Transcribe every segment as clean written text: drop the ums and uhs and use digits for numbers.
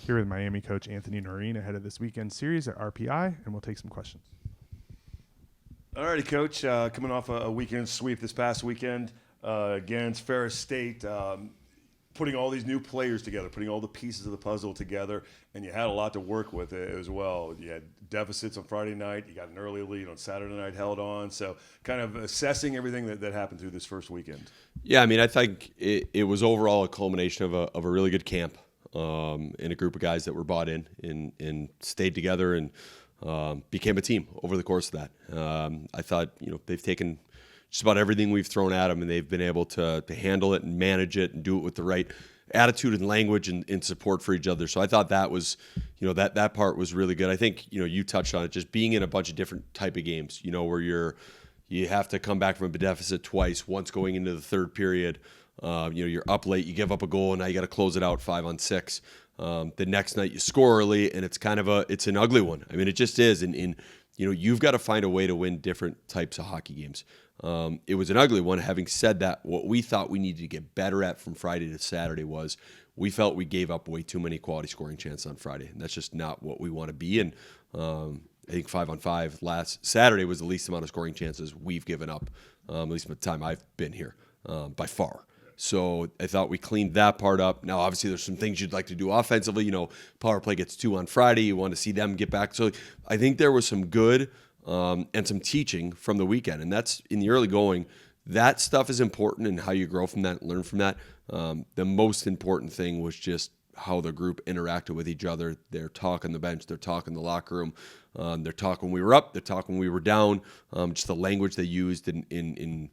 Here with Miami coach Anthony Noreen ahead of this weekend series at RPI, and we'll take some questions. All righty, Coach. Coming off a weekend sweep this past weekend against Ferris State, putting all these new players together, putting all the pieces of the puzzle together, and you had a lot to work with as well. You had deficits on Friday night. You got an early lead on Saturday night, held on. So kind of assessing everything that happened through this first weekend. Yeah, I mean, I think it was overall a culmination of a really good camp and a group of guys that were bought in and stayed together and became a team over the course of that. I thought, they've taken just about everything we've thrown at them, and they've been able to handle it and manage it and do it with the right attitude and language and support for each other. So I thought that was, that part was really good. I think, you touched on it, just being in a bunch of different type of games, where you have to come back from a deficit twice, once going into the third period. You're up late, you give up a goal, and now you got to close it out 5-on-6. The next night you score early, and it's kind of it's an ugly one. I mean, it just is. And you've got to find a way to win different types of hockey games. It was an ugly one. Having said that, what we thought we needed to get better at from Friday to Saturday was we felt we gave up way too many quality scoring chances on Friday, and that's just not what we want to be. And I think 5-on-5 last Saturday was the least amount of scoring chances we've given up, at least by the time I've been here, by far. So I thought we cleaned that part up. Now, obviously, there's some things you'd like to do offensively. Power play gets 2 on Friday. You want to see them get back. So I think there was some good and some teaching from the weekend. And that's in the early going. That stuff is important and how you grow from that, learn from that. The most important thing was just how the group interacted with each other. They're talking the bench. They're talking the locker room. They're talking when we were up. They're talking when we were down. Just the language they used in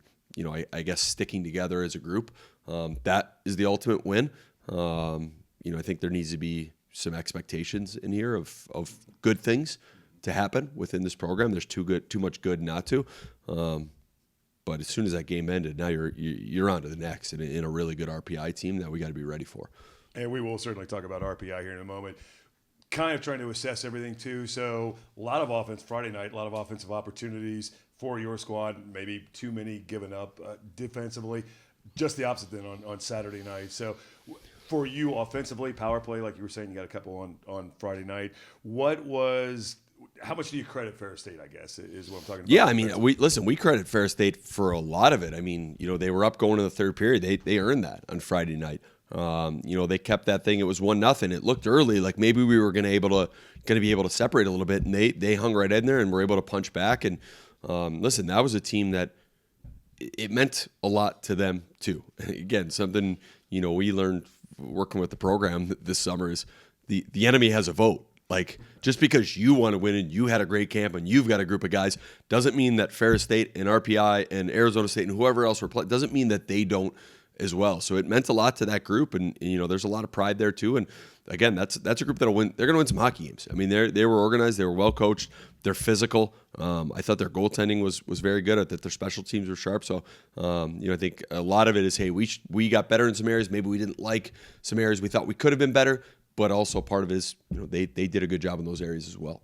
I guess sticking together as a group. That is the ultimate win. I think there needs to be some expectations in here of good things to happen within this program. There's too much good not to. But as soon as that game ended, now you're on to the next in a really good RPI team that we got to be ready for. And we will certainly talk about RPI here in a moment. Kind of trying to assess everything too. So a lot of offense Friday night, a lot of offensive opportunities for your squad, maybe too many given up defensively. Just the opposite then on Saturday night. So for you offensively, power play, like you were saying, you got a couple on Friday night. How much do you credit Ferris State, I guess, is what I'm talking about? Yeah, I mean, we credit Ferris State for a lot of it. I mean, they were up going to the third period. They earned that on Friday night. They kept that thing. It was 1-0. It looked early like maybe we were going to be able to separate a little bit, and they hung right in there and were able to punch back. And listen, that was a team that it meant a lot to them too. Again, something we learned working with the program this summer is the enemy has a vote. Like, just because you want to win and you had a great camp and you've got a group of guys doesn't mean that Ferris State and RPI and Arizona State and whoever else were playing doesn't mean that they don't as well. So it meant a lot to that group, and there's a lot of pride there too. And again, that's a group that'll win. They're going to win some hockey games. I mean, they were organized, they were well coached, they're physical. I thought their goaltending was very good. I thought their special teams were sharp. So I think a lot of it is, hey, we got better in some areas. Maybe we didn't like some areas we thought we could have been better. But also part of it is, they did a good job in those areas as well.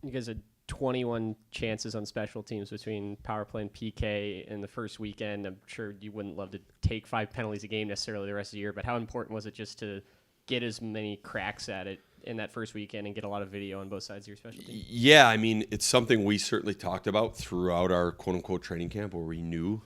You guys had 21 chances on special teams between power play and PK in the first weekend. I'm sure you wouldn't love to take 5 penalties a game necessarily the rest of the year, but how important was it just to get as many cracks at it in that first weekend and get a lot of video on both sides of your special team? Yeah, I mean, it's something we certainly talked about throughout our quote-unquote training camp, where we knew,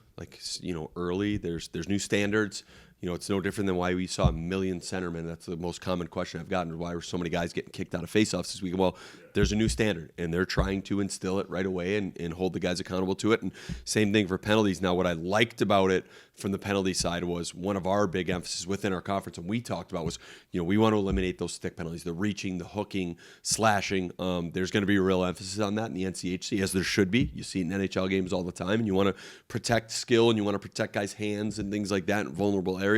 early there's new standards. It's no different than why we saw a million centermen. That's the most common question I've gotten. Why were so many guys getting kicked out of faceoffs this week? Well, there's a new standard, and they're trying to instill it right away and hold the guys accountable to it. And same thing for penalties. Now, what I liked about it from the penalty side was one of our big emphasis within our conference, and we talked about was, we want to eliminate those stick penalties, the reaching, the hooking, slashing. There's going to be a real emphasis on that in the NCHC, as there should be. You see it in NHL games all the time, and you want to protect skill, and you want to protect guys' hands and things like that in vulnerable areas.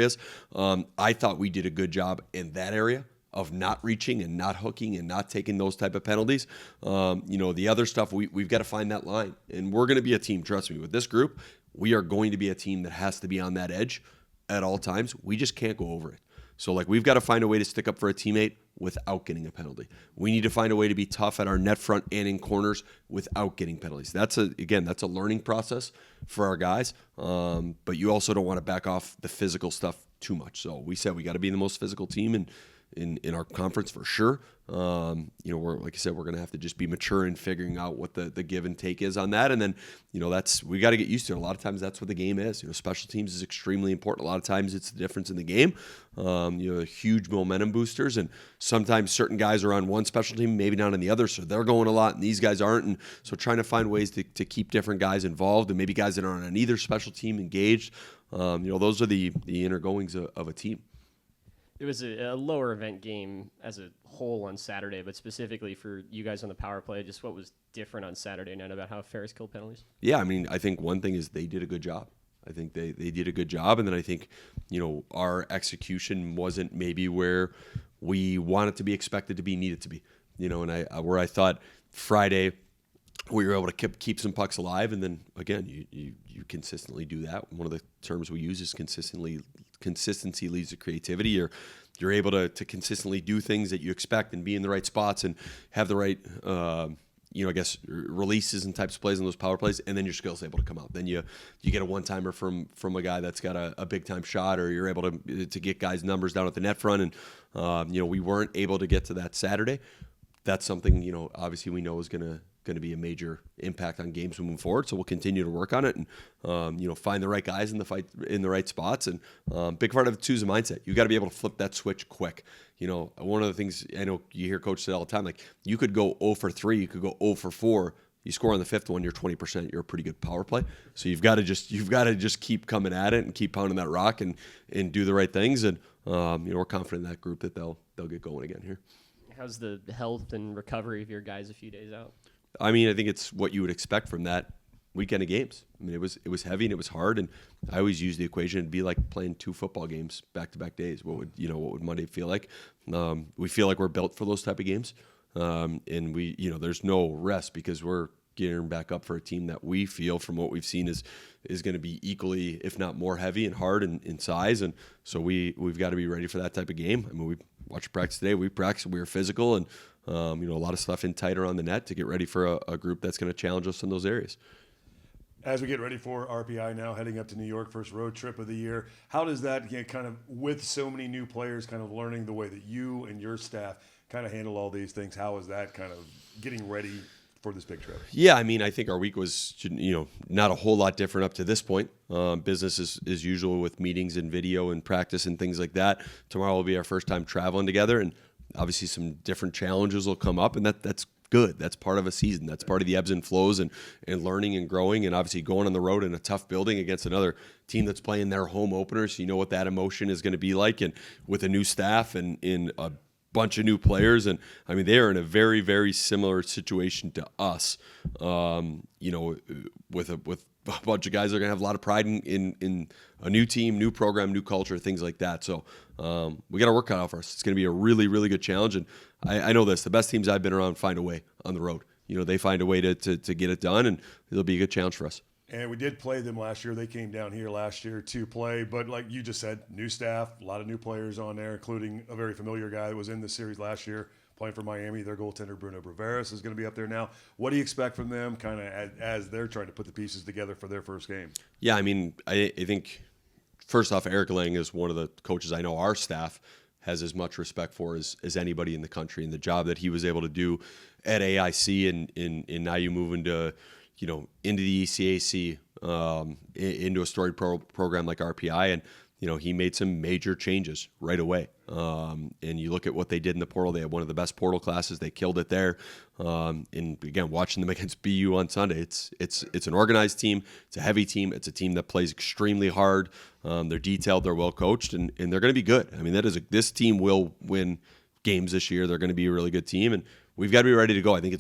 I thought we did a good job in that area of not reaching and not hooking and not taking those type of penalties. The other stuff, we've got to find that line. And we're going to be a team, trust me, with this group, we are going to be a team that has to be on that edge at all times. We just can't go over it. So, we've got to find a way to stick up for a teammate without getting a penalty. We need to find a way to be tough at our net front and in corners without getting penalties. That's a learning process for our guys. But you also don't want to back off the physical stuff too much. So we said we got to be the most physical team, and in our conference for sure. We're, like I said, we're going to have to just be mature in figuring out what the give and take is on that. And then, we got to get used to it. A lot of times that's what the game is. Special teams is extremely important. A lot of times it's the difference in the game. Huge momentum boosters. And sometimes certain guys are on one special team, maybe not on the other. So they're going a lot and these guys aren't. And so trying to find ways to keep different guys involved and maybe guys that aren't on either special team engaged. Those are the inner goings of a team. It was a lower event game as a whole on Saturday, but specifically for you guys on the power play, just what was different on Saturday night about how Ferris killed penalties? Yeah, I mean, I think one thing is they did a good job. I think they did a good job, and then I think, our execution wasn't maybe where we wanted to be expected to be, needed to be. And I thought Friday we were able to keep some pucks alive, and then again, you consistently do that. One of the terms we use is consistency leads to creativity. You're able to consistently do things that you expect and be in the right spots and have the right, releases and types of plays on those power plays, and then your skill's able to come out. Then you get a one-timer from a guy that's got a big-time shot, or you're able to get guys' numbers down at the net front. And, we weren't able to get to that Saturday. That's something, obviously we know is going to be a major impact on games moving forward. So we'll continue to work on it and, find the right guys in the fight in the right spots. And big part of it too is a mindset. You got to be able to flip that switch quick. One of the things I know you hear coaches say all the time, like you could go 0 for 3, you could go 0 for 4. You score on the fifth one, you're 20%. You're a pretty good power play. So you've got to just keep coming at it and keep pounding that rock and do the right things. And we're confident in that group that they'll get going again here. How's the health and recovery of your guys a few days out? I mean, I think it's what you would expect from that weekend of games. I mean, it was heavy and it was hard, and I always use the equation. It'd be like playing 2 football games back-to-back days. What would Monday feel like? We feel like we're built for those type of games, and we there's no rest because we're gearing back up for a team that we feel from what we've seen is going to be equally, if not more, heavy and hard in size, and so we've got to be ready for that type of game. I mean, we watched practice today. We practiced. We were physical and. A lot of stuff in tight around the net to get ready for a group that's going to challenge us in those areas. As we get ready for RPI now, heading up to New York, first road trip of the year, how does that kind of, with so many new players, kind of learning the way that you and your staff kind of handle all these things, how is that kind of getting ready for this big trip? Yeah, I mean, I think our week was, not a whole lot different up to this point. Business is usual with meetings and video and practice and things like that. Tomorrow will be our first time traveling together, and obviously some different challenges will come up, and that's good. That's part of a season. That's part of the ebbs and flows and learning and growing, and obviously going on the road in a tough building against another team that's playing their home opener, so you know what that emotion is going to be like, and with a new staff and in a bunch of new players. And I mean, they are in a very, very similar situation to us, with a bunch of guys that are going to have a lot of pride in a new team, new program, new culture, things like that. So we got to work out for us. It's going to be a really, really good challenge. And I know this, the best teams I've been around find a way on the road. They find a way to get it done, and it'll be a good challenge for us. And we did play them last year. They came down here last year to play. But like you just said, new staff, a lot of new players on there, including a very familiar guy that was in the series last year playing for Miami. Their goaltender, Bruno Braveras, is going to be up there now. What do you expect from them kind of as they're trying to put the pieces together for their first game? Yeah, I mean, I think first off, Eric Lang is one of the coaches I know our staff has as much respect for as anybody in the country, and the job that he was able to do at AIC and now you move into the ECAC, into a storied program like RPI, and he made some major changes right away. And you look at what they did in the portal; they had one of the best portal classes. They killed it there. And again, watching them against BU on Sunday, it's an organized team. It's a heavy team. It's a team that plays extremely hard. They're detailed. They're well coached, and they're going to be good. I mean, this team will win games this year. They're going to be a really good team, and we've got to be ready to go. I think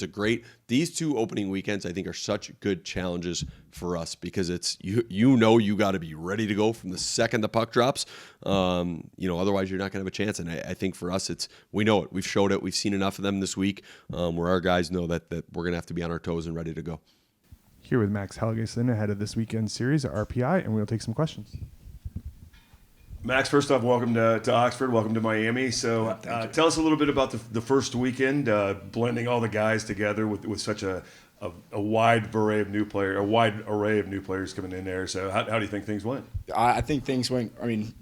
these 2 opening weekends, I think, are such good challenges for us because it's, you got to be ready to go from the second the puck drops. Otherwise you're not going to have a chance. And I think for us, we know it. We've showed it. We've seen enough of them this week where our guys know that we're going to have to be on our toes and ready to go. Here with Max Helgeson ahead of this weekend series at RPI, and we'll take some questions. Max, first off, welcome to Oxford. Welcome to Miami. So tell us a little bit about the first weekend, blending all the guys together with such a a wide array of new players coming in there. So how do you think things went? I think things went,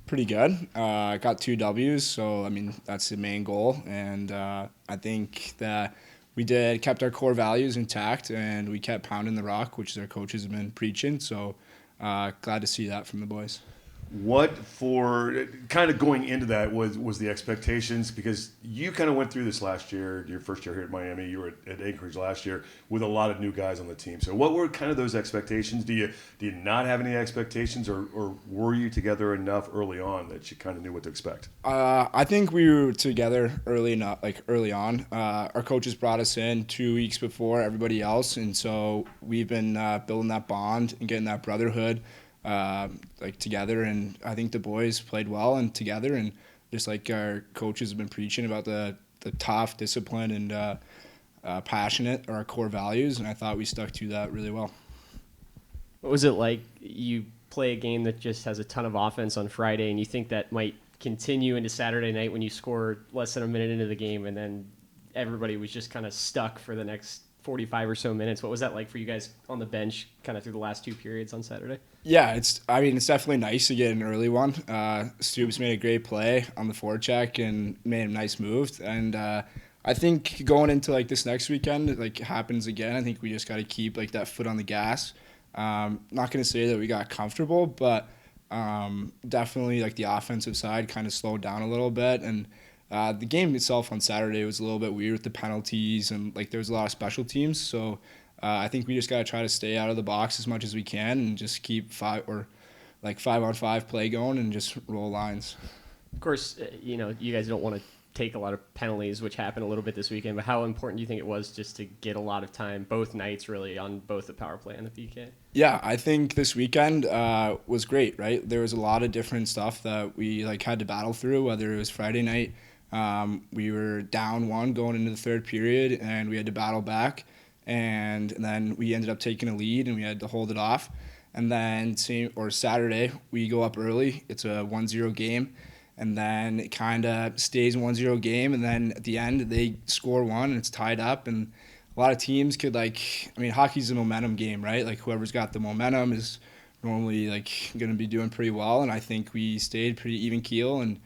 pretty good. Got 2 W's, so, that's the main goal. And I think that we kept our core values intact, and we kept pounding the rock, which our coaches have been preaching. So glad to see that from the boys. What for kind of going into that was the expectations, because you kind of went through this last year, your first year here at Miami, you were at Anchorage last year with a lot of new guys on the team. So what were kind of those expectations? Do you not have any expectations, or were you together enough early on that you kind of knew what to expect? I think we were together early on. Our coaches brought us in 2 weeks before everybody else, and so we've been building that bond and getting that brotherhood together. And I think the boys played well and together, and just like our coaches have been preaching about the tough discipline and passionate are our core values, and I thought we stuck to that really well. What was it like? You play a game that just has a ton of offense on Friday, and you think that might continue into Saturday night when you score less than a minute into the game, and then everybody was just kind of stuck for the next 45 or so minutes. What was that like for you guys on the bench kind of through the last 2 periods on Saturday? Yeah, it's definitely nice to get an early one. Stoops made a great play on the forecheck and made a nice move. And I think going into this next weekend, happens again, I think we just got to keep that foot on the gas. Not going to say that we got comfortable, but definitely the offensive side kind of slowed down a little bit. And the game itself on Saturday was a little bit weird with the penalties, and there was a lot of special teams. So I think we just got to try to stay out of the box as much as we can and just keep 5-on-5 play going and just roll lines. Of course, you guys don't want to take a lot of penalties, which happened a little bit this weekend, but how important do you think it was just to get a lot of time both nights really on both the power play and the PK? Yeah, I think this weekend was great, right? There was a lot of different stuff that we had to battle through, whether it was Friday night. We were down 1 going into the third period, and we had to battle back. And then we ended up taking a lead, and we had to hold it off. And then Saturday, we go up early. It's a 1-0 game. And then it kind of stays a 1-0 game. And then at the end, they score 1, and it's tied up. And a lot of teams could, hockey's a momentum game, right? Whoever's got the momentum is normally, going to be doing pretty well. And I think we stayed pretty even keel. And,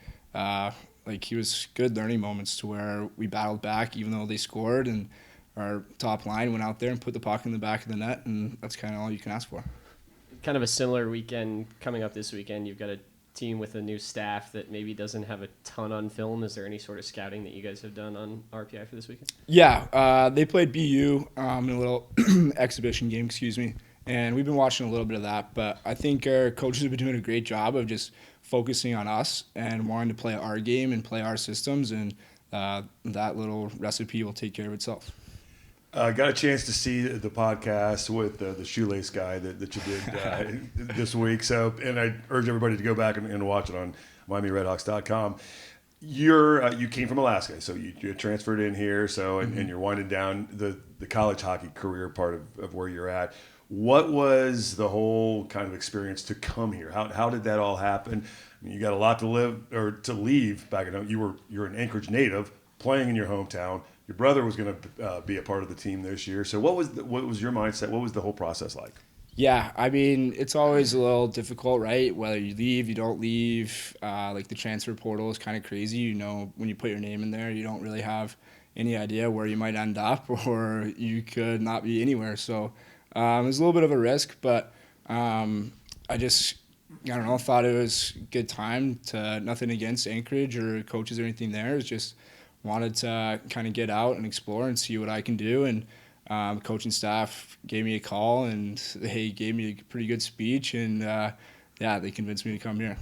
it was good learning moments to where we battled back, even though they scored. And our top line went out there and put the puck in the back of the net, and that's kind of all you can ask for. Kind of a similar weekend coming up this weekend. You've got a team with a new staff that maybe doesn't have a ton on film. Is there any sort of scouting that you guys have done on RPI for this weekend? Yeah, they played BU in a little exhibition game, and we've been watching a little bit of that. But I think our coaches have been doing a great job of just focusing on us and wanting to play our game and play our systems, and that little recipe will take care of itself. Got a chance to see the podcast with the shoelace guy that you did this week. So, and I urge everybody to go back and watch it on MiamiRedHawks.com. You came from Alaska, so you transferred in here. So, and you're winding down the college hockey career part of where you're at. What was the whole kind of experience to come here? How did that all happen? I mean, you got a lot to leave back at home. You're an Anchorage native playing in your hometown. Your brother was going to be a part of the team this year. So what was your mindset? What was the whole process like? Yeah, it's always a little difficult, right? Whether you leave, you don't leave. The transfer portal is kind of crazy. When you put your name in there, you don't really have any idea where you might end up, or you could not be anywhere. So it was a little bit of a risk, but I don't know, thought it was a good time. Nothing against Anchorage or coaches or anything there. It's just wanted to kind of get out and explore and see what I can do. And the coaching staff gave me a call, and they gave me a pretty good speech. And, they convinced me to come here.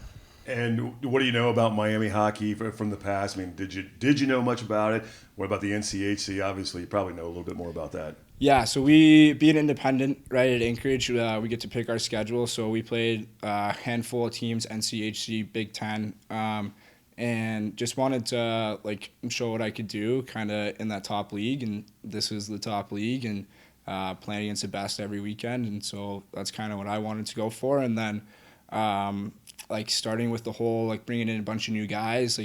And what do you know about Miami hockey from the past? I mean, did you know much about it? What about the NCHC? Obviously, you probably know a little bit more about that. Yeah, so we, being independent, right, at Anchorage, we get to pick our schedule. So we played a handful of teams, NCHC, Big Ten, and just wanted to show what I could do kind of in that top league. And this is the top league, and playing against the best every weekend. And so that's kind of what I wanted to go for. And then starting with the whole bringing in a bunch of new guys,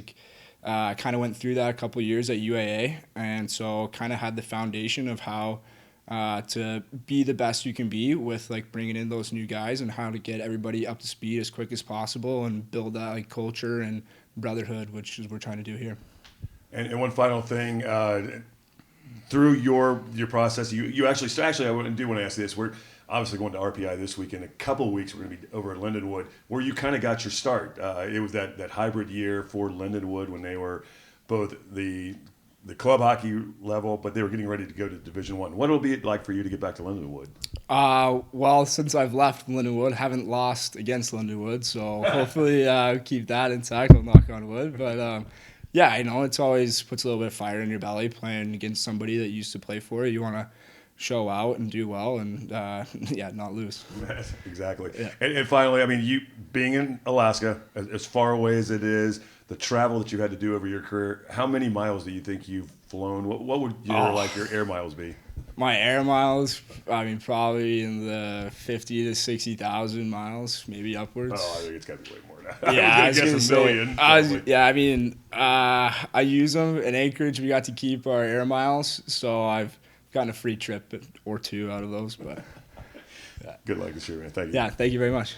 I kind of went through that a couple of years at UAA, and so kind of had the foundation of how to be the best you can be with like bringing in those new guys and how to get everybody up to speed as quick as possible and build that like culture and brotherhood, which is what we're trying to do here. And one final thing, through your process, you actually I do want to ask this. We're obviously going to RPI this week. In a couple of weeks, we're going to be over at Lindenwood, where you kind of got your start. It was that hybrid year for Lindenwood when they were both the club hockey level, but they were getting ready to go to Division I. What will it be like for you to get back to Lindenwood? Well, since I've left Lindenwood, haven't lost against Lindenwood, so hopefully keep that intact. I'll knock on wood, but. Yeah, it's always puts a little bit of fire in your belly playing against somebody that you used to play for. You want to show out and do well and, not lose. Exactly. Yeah. And finally, I mean, you being in Alaska, as far away as it is, the travel that you had to do over your career, how many miles do you think you've flown? What would your air miles be? My air miles, I mean, probably in the 50 to 60,000 miles, maybe upwards. Oh, I think it's got to be way more now. Yeah, I was going to guess a million. I use them. In Anchorage, we got to keep our air miles, so I've gotten a free trip or two out of those. But good luck this year, man. Thank you. Yeah, thank you very much.